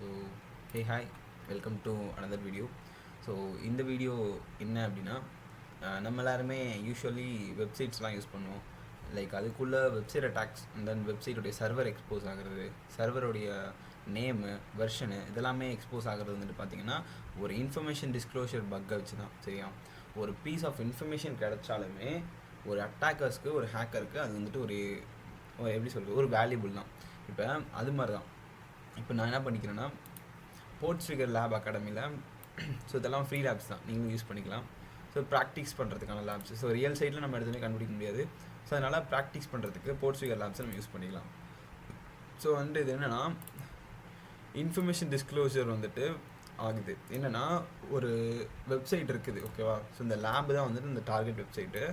So hi, welcome to another video. So இந்த video என்ன அப்படின்னா, நம்ம எல்லாருமே யூஸ்வலி வெப்சைட்ஸ்லாம் யூஸ் பண்ணுவோம். லைக் அதுக்குள்ளே வெப்சைட் அட்டாக்ஸ் அண்ட் தென் வெப்சைட்டுடைய சர்வர் எக்ஸ்போஸ் ஆகிறது, சர்வருடைய நேமு, வெர்ஷனு இதெல்லாமே எக்ஸ்போஸ் ஆகிறது வந்துட்டு பார்த்திங்கன்னா ஒரு இன்ஃபர்மேஷன் டிஸ்க்ளோஷர் பக்கை வச்சு தான். சரியா, ஒரு பீஸ் ஆஃப் இன்ஃபர்மேஷன் கிடைச்சாலுமே ஒரு அட்டாக்கர்ஸ்க்கு, ஒரு ஹேக்கருக்கு அது வந்துட்டு ஒரு எப்படி சொல்கிறது, ஒரு வேல்யூபிள் தான். இப்போ அது மாதிரி தான். இப்போ நான் என்ன பண்ணிக்கிறேன்னா, போர்ட்ஸ் ஃபிகர் லேப் அகாடமியில் ஸோ இதெல்லாம் ஃப்ரீ லேப்ஸ் தான், நீங்களும் யூஸ் பண்ணிக்கலாம். ஸோ ப்ராக்டிஸ் பண்ணுறதுக்கான லேப்ஸ். ஸோ ரியல் சைடில் நம்ம எடுத்துமே கண்டுபிடிக்க முடியாது. ஸோ அதனால் ப்ராக்டிஸ் பண்ணுறதுக்கு போர்ட்ஸ் ஃபிகர் லேப்ஸை நம்ம யூஸ் பண்ணிக்கலாம். ஸோ வந்துட்டு இது என்னென்னா, இன்ஃபர்மேஷன் டிஸ்க்ளோஷர் வந்துட்டு ஆகுது. என்னென்னா, ஒரு வெப்சைட் இருக்குது, ஓகேவா. ஸோ இந்த லேப் தான் வந்துட்டு இந்த டார்கெட் வெப்சைட்டு.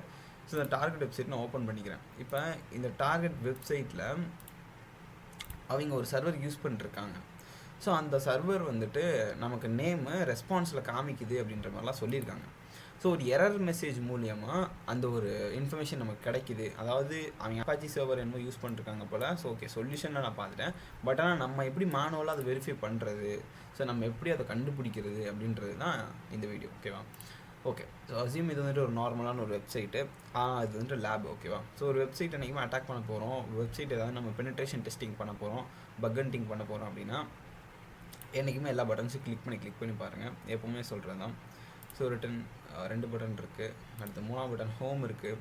ஸோ இந்த டார்கெட் வெப்சைட் நான் ஓப்பன் பண்ணிக்கிறேன். இப்போ இந்த டார்கெட் வெப்சைட்டில் அவங்க ஒரு சர்வர் யூஸ் பண்ணிட்டுருக்காங்க. ஸோ அந்த சர்வர் வந்துட்டு நமக்கு நேமு ரெஸ்பான்ஸில் காமிக்குது அப்படின்ற மாதிரிலாம் சொல்லியிருக்காங்க. ஸோ ஒரு எரர் மெசேஜ் மூலியமாக அந்த ஒரு இன்ஃபர்மேஷன் நமக்கு கிடைக்கிது. அதாவது அவங்க அப்பாச்சி சர்வர் என்னமோ யூஸ் பண்ணிருக்காங்க போல். ஸோ ஓகே, சொல்யூஷனில் நான் பார்த்துட்டேன். பட் ஆனால் நம்ம எப்படி மேனுவலாக அதை வெரிஃபை பண்ணுறது, ஸோ நம்ம எப்படி அதை கண்டுபிடிக்கிறது அப்படின்றது தான் இந்த வீடியோ, ஓகேவா. ஓகே, ஸோ அசியூம் இது வந்துட்டு ஒரு நார்மலான ஒரு வெப்சைட்டு. இது வந்துட்டு லேப், ஓகேவா. ஸோ ஒரு வெப்சைட் என்றைக்குமே அட்டாக் பண்ண போகிறோம், வெப்சைட் ஏதாவது நம்ம பெனிட்ரேஷன் டெஸ்டிங் பண்ண போகிறோம், பக் ஹண்டிங் பண்ண போகிறோம் அப்படின்னா என்றைக்குமே எல்லா பட்டன்ஸும் கிளிக் பண்ணி பாருங்கள். எப்போவுமே சொல்கிறது தான். ஸோ ரிட்டன் 2 பட்டன் இருக்குது. அடுத்து 3ஆம் பட்டன் ஹோம் இருக்குது.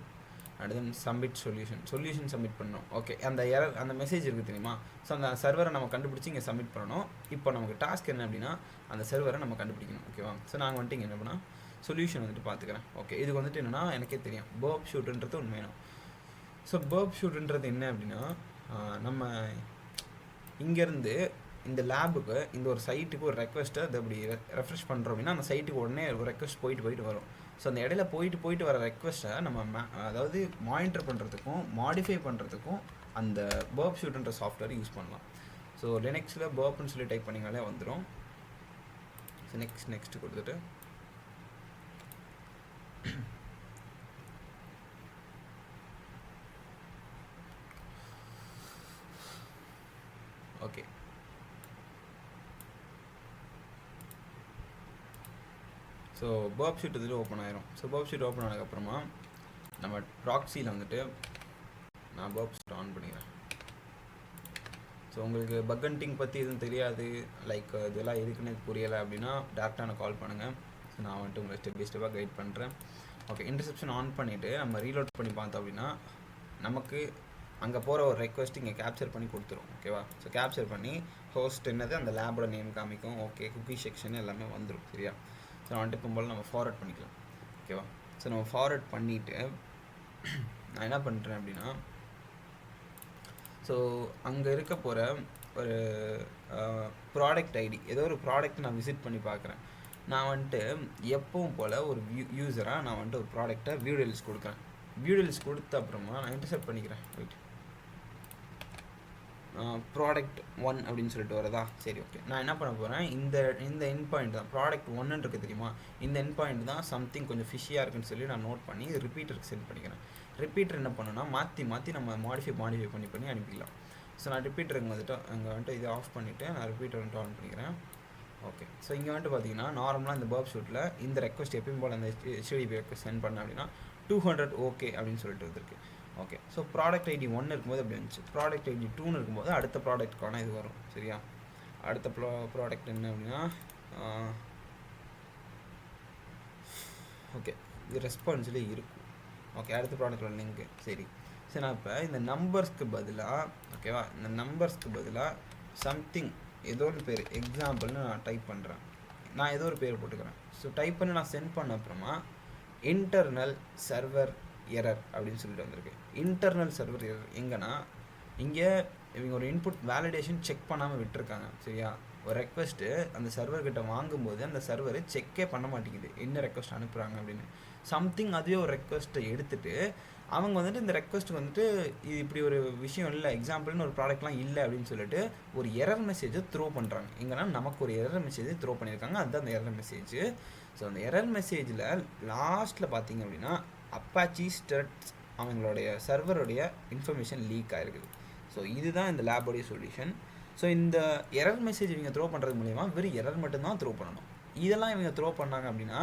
அடுத்து சப்மிட் சொல்யூஷன் சப்மிட் பண்ணணும். ஓகே, அந்த மெசேஜ் இருக்குது தெரியுமா. ஸோ அந்த சர்வரை நம்ம கண்டுபிடிச்சி இங்கே சப்மிட் பண்ணணும். இப்போ நமக்கு டாஸ்க் என்ன அப்படின்னா, அந்த சர்வரை நம்ம கண்டுபிடிக்கணும், ஓகேவா. ஸோ நாங்கள் வந்துட்டு இங்கே என்ன பண்ணால் சொல்யூஷன் வந்துட்டு பார்த்துக்கிறேன். ஓகே, இதுக்கு வந்துட்டு என்னென்னா, எனக்கே தெரியும் பர்ப் ஷூட்டுன்றது ஒன்று வேணும். ஸோ பர்ப் ஷூட்டுன்றது என்ன அப்படின்னா, நம்ம இங்கேருந்து இந்த லேபுக்கு, இந்த ஒரு சைட்டுக்கு ஒரு ரெக்வஸ்ட்டை அதை அப்படி ரெஃப்ரெஷ் பண்ணுறோம் அப்படின்னா அந்த சைட்டுக்கு உடனே ஒரு ரெக்வஸ்ட் போயிட்டு வரும். ஸோ அந்த இடையில போயிட்டு வர ரெக்வஸ்ட்டை நம்ம அதாவது மானிட்டர் பண்ணுறதுக்கும் மாடிஃபை பண்ணுறதுக்கும் அந்த பர்ப் ஷூட்டுன்ற சாஃப்ட்வேர் யூஸ் பண்ணலாம். ஸோ லினக்ஸில் பர்ப்னு சொல்லி டைப் பண்ணிங்கனாலே வந்துடும். ஸோ நெக்ஸ்ட் கொடுத்துட்டு ஓகே, ஸோ பர்ப் ஷூட் இதில் ஓப்பன் ஆயிரும். ஸோ பர்ப் ஷூட் ஓப்பன் ஆனதுக்கப்புறமா நம்ம ப்ராக்ஸியில் வந்துட்டு நான் பர்ப் ஷூட் ஆன் பண்ணிக்கிறேன். ஸோ உங்களுக்கு பக் ஹண்டிங் பற்றி எதுவும் தெரியாது, லைக் இதெல்லாம் எதுக்குன்னு புரியலை அப்படின்னா டேரெக்டாக நான் கால் பண்ணுங்கள். ஸோ நான் வந்துட்டு உங்களை ஸ்டெப் பை ஸ்டெப்பாக கைட் பண்ணுறேன். ஓகே, இன்டர்செப்ஷன் ஆன் பண்ணிவிட்டு நம்ம ரீலோட் பண்ணி பார்த்தோம் அப்படின்னா நமக்கு அங்கே போகிற ஒரு ரெக்வஸ்ட் இங்கே கேப்சர் பண்ணி கொடுத்துரும், ஓகேவா. ஸோ கேப்சர் பண்ணி ஹோஸ்ட் என்னது அந்த லேபோட நேம் காமிக்கும். ஓகே, குக்கி செக்ஷன் எல்லாமே வந்துடும், சரியா. ஸோ நான் வந்துட்டு போல் நம்ம ஃபார்வர்ட் பண்ணிக்கலாம், ஓகேவா. ஸோ நம்ம ஃபார்வர்ட் பண்ணிவிட்டு நான் என்ன பண்ணுறேன் அப்படின்னா, ஸோ அங்கே இருக்க போகிற ஒரு ப்ராடக்ட் ஐடி, ஏதோ ஒரு ப்ராடக்ட் நான் விசிட் பண்ணி பார்க்குறேன். நான் வந்துட்டு எப்பவும் போல் ஒரு யூஸராக நான் வந்துட்டு ஒரு ப்ராடக்டை வியூ டீடைல்ஸ் கொடுக்குறேன். வியூ டீடைல்ஸ் கொடுத்த அப்புறமா நான் இன்டர்செப்ட் பண்ணிக்கிறேன். ரைட், ப்ராடக்ட் 1 அப்படின்னு சொல்லிட்டு வரதா. சரி, ஓகே, நான் என்ன பண்ண போகிறேன், இந்த என் பாயிண்ட் தான் ப்ராடக்ட் 1 இருக்குது தெரியுமா. இந்த என் பாயிண்ட் தான் சம்திங் கொஞ்சம் ஃபிஷியாக இருக்குன்னு சொல்லி நான் நோட் பண்ணி ரிப்பீட்டருக்கு சென்ட் பண்ணிக்கிறேன். ரிப்பீட்டர் என்ன பண்ணுன்னா மாற்றி நம்ம மாடிஃபை பண்ணி அனுப்பிக்கலாம். ஸோ நான் ரிப்பீட்டருக்கு வந்துட்டு அங்கே வந்துட்டு இதை ஆஃப் பண்ணிவிட்டு நான் ரிப்பீட்டர் வந்துட்டு ஆன் பண்ணிக்கிறேன். ஓகே, ஸோ இங்கே வந்துட்டு பார்த்தீங்கன்னா நார்மலாக இந்த பர்ப் ஷூட்டில் இந்த ரெக்வஸ்ட் எப்பயும் போல் அந்த HTTP ரெக்வஸ்ட் சென்ட் பண்ணேன் அப்படின்னா 200 ஓகே அப்படின்னு சொல்லிட்டு வந்துருக்கு. ஓகே, ஸோ ப்ராடக்ட் ஐடி 1 இருக்கும்போது அப்படி வந்துச்சு. ப்ராடக்ட் ஐடி 2 இருக்கும்போது அடுத்த ப்ராடக்ட்கான இது வரும், சரியா. அடுத்த ப்ராடக்ட் என்ன அப்படின்னா, ஓகே, இது ரெஸ்பான்ஸ்லேயே இருக்கும். ஓகே, அடுத்த ப்ராடக்டோட லிங்க்கு. சரி, நான் இப்போ இந்த நம்பர்ஸ்க்கு பதிலாக, ஓகேவா, இந்த நம்பர்ஸ்க்கு பதிலாக சம்திங் ஏதோ ஒரு பேர் எக்ஸாம்பிள்னு நான் டைப் பண்ணுறேன். நான் ஏதோ ஒரு பேர் போட்டுக்கிறேன். ஸோ டைப் பண்ணி நான் சென்ட் பண்ண அப்புறமா இன்டர்னல் சர்வர் எரர் அப்படின்னு சொல்லிட்டு வந்திருக்கு. இன்டர்னல் சர்வர் எரர் எங்கன்னா, இங்கே இவங்க ஒரு இன்புட் வேலிடேஷன் செக் பண்ணாமல் விட்டுருக்காங்க, சரியா. ஒரு ரெக்வஸ்ட்டு அந்த சர்வர்கிட்ட வாங்கும்போது அந்த சர்வர் செக்கே பண்ண மாட்டேங்குது என்ன ரெக்வஸ்ட் அனுப்புகிறாங்க அப்படின்னு. சம்திங் அதுவே ஒரு ரெக்வஸ்ட்டை எடுத்துகிட்டு அவங்க வந்துட்டு இந்த ரெக்வஸ்ட்டுக்கு வந்துட்டு இது இப்படி ஒரு விஷயம் இல்லை, எக்ஸாம்பிள்னு ஒரு ப்ராடக்ட்லாம் இல்லை அப்படின்னு சொல்லிட்டு ஒரு எரர் மெசேஜை த்ரோ பண்ணுறாங்க. எங்கன்னா நமக்கு ஒரு எரர் மெசேஜை த்ரோ பண்ணியிருக்காங்க, அதுதான் அந்த எரர் மெசேஜ். ஸோ அந்த எரர் மெசேஜில் லாஸ்ட்டில் பார்த்தீங்க அப்படின்னா அப்பாச்சி ஸ்டட்ஸ் அவங்களுடைய சர்வருடைய இன்ஃபர்மேஷன் லீக் ஆகிருக்குது. ஸோ இதுதான் இந்த லேபோடைய சொல்யூஷன். ஸோ இந்த எரர் மெசேஜ் இவங்க த்ரோ பண்ணுறது மூலிமா வெறும் எரர் மட்டும்தான் த்ரோ பண்ணணும். இதெல்லாம் இவங்க த்ரோ பண்ணாங்க அப்படின்னா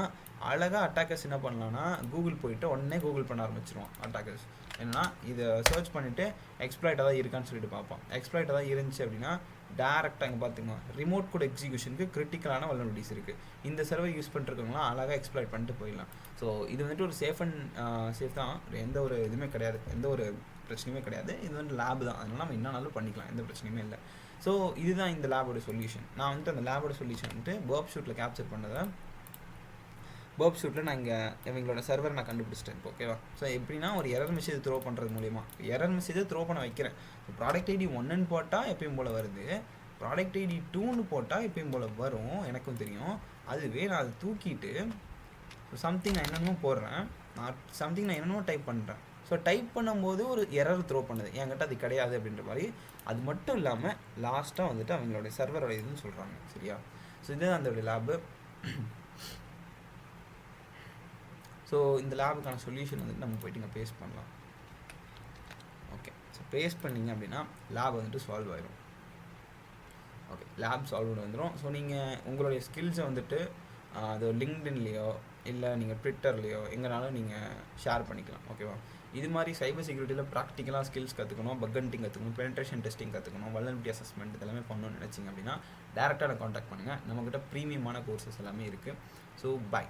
அழகாக அட்டாக்கர்ஸ் என்ன பண்ணலான்னா கூகுள் போயிட்டு உடனே கூகுள் பண்ண ஆரம்பிச்சிருவான் அட்டாக்கர்ஸ். என்னன்னா இதை சர்ச் பண்ணிவிட்டு எக்ஸ்ப்ளாய்ட் தான் இருக்கான்னு சொல்லிட்டு பார்ப்பான். எக்ஸ்ப்ளாய்ட் தான் இருந்துச்சு அப்படின்னா டேரெக்டாக இங்கே பார்த்துக்கலாம் ரிமோட் கோட் எக்ஸிக்யூஷனுக்கு கிரிட்டிக்கலான வல்னரபிலிட்டிஸ் இருக்குது. இந்த சர்வர் யூஸ் பண்ணிருக்கவங்களாம் அழகாக எக்ஸ்ப்ளாய்ட் பண்ணிட்டு போயிடலாம். ஸோ இது வந்துட்டு ஒரு சேஃப் தான், எந்த ஒரு இதுவுமே கிடையாது, எந்த ஒரு பிரச்சனையுமே கிடையாது. இது வந்து லேப் தான், அதனால நம்ம என்னன்னாலும் பண்ணிக்கலாம், எந்த பிரச்சனையுமே இல்லை. ஸோ இதுதான் இந்த லேபோட சொல்யூஷன். நான் வந்துட்டு அந்த லேபோட சொல்யூஷன் வந்துட்டு பர்ப் ஷூட்டில் கேப்சர் பண்ணதை பர்ப் ஷூட்டில் நான் இங்கே இவங்களோட சர்வர் நான் கண்டுபிடிச்சிட்டேன் இப்போ. ஓகேவா? ஸோ எப்படின்னா ஒரு எரர் மெசேஜ் த்ரோ பண்ணுறது மூலிமா எரர் மெசேஜை த்ரோ பண்ண வைக்கிறேன். ப்ராடக்ட் ஐடி 1ன்னு போட்டால் எப்பயும் போல் வருது, ப்ராடக்ட் ஐடி 2ன்னு போட்டால் எப்பயும் போல் வரும், எனக்கும் தெரியும். அதுவே நான் அதை தூக்கிட்டு சம்திங் நான் என்னென்னமோ போடுறேன், நான் என்னென்னமோ டைப் பண்ணுறேன். ஸோ டைப் பண்ணும்போது ஒரு எரர் த்ரோ பண்ணுது, என்கிட்ட அது கிடையாது அப்படின்ற மாதிரி. அது மட்டும் இல்லாமல் லாஸ்ட்டாக வந்துட்டு அவங்களோட சர்வரோட இதுன்னு சொல்கிறாங்க. சரியா? ஸோ இதுதான் அந்த லேபு. ஸோ இந்த லேபுக்கான சொல்யூஷன் வந்துட்டு நம்ம போய்ட்டு இங்கே பேஸ்ட் பண்ணலாம். ஓகே, ஸோ பேஸ்ட் பண்ணிங்க அப்படின்னா லேப் வந்துட்டு சால்வ் ஆயிரும். ஓகே, லேப் சால்வ் வந்துடும். ஸோ நீங்கள் உங்களுடைய ஸ்கில்ஸை வந்துட்டு அது லிங்க்டின்லேயோ இல்லை நீங்கள் ட்விட்டர்லேயோ எங்கேனாலும் நீங்கள் ஷேர் பண்ணிக்கலாம். ஓகேவா? இது மாதிரி சைபர் செக்யூரிட்டியில் ப்ராக்டிக்கலாக ஸ்கில்ஸ் கற்றுக்கணும், பக் ஹண்டிங் கற்றுக்கணும், பெனிட்ரேஷன் டெஸ்டிங் கற்றுக்கணும், வல்னரபிலிட்டி அசஸ்மெண்ட் இதெல்லாமே பண்ணணும்னு நினச்சிங்க அப்படின்னா டேரெக்டாக காண்டாக்ட் பண்ணுங்கள். நம்மக்கிட்ட ப்ரீமியமான கோர்சஸ் எல்லாமே இருக்குது. So by.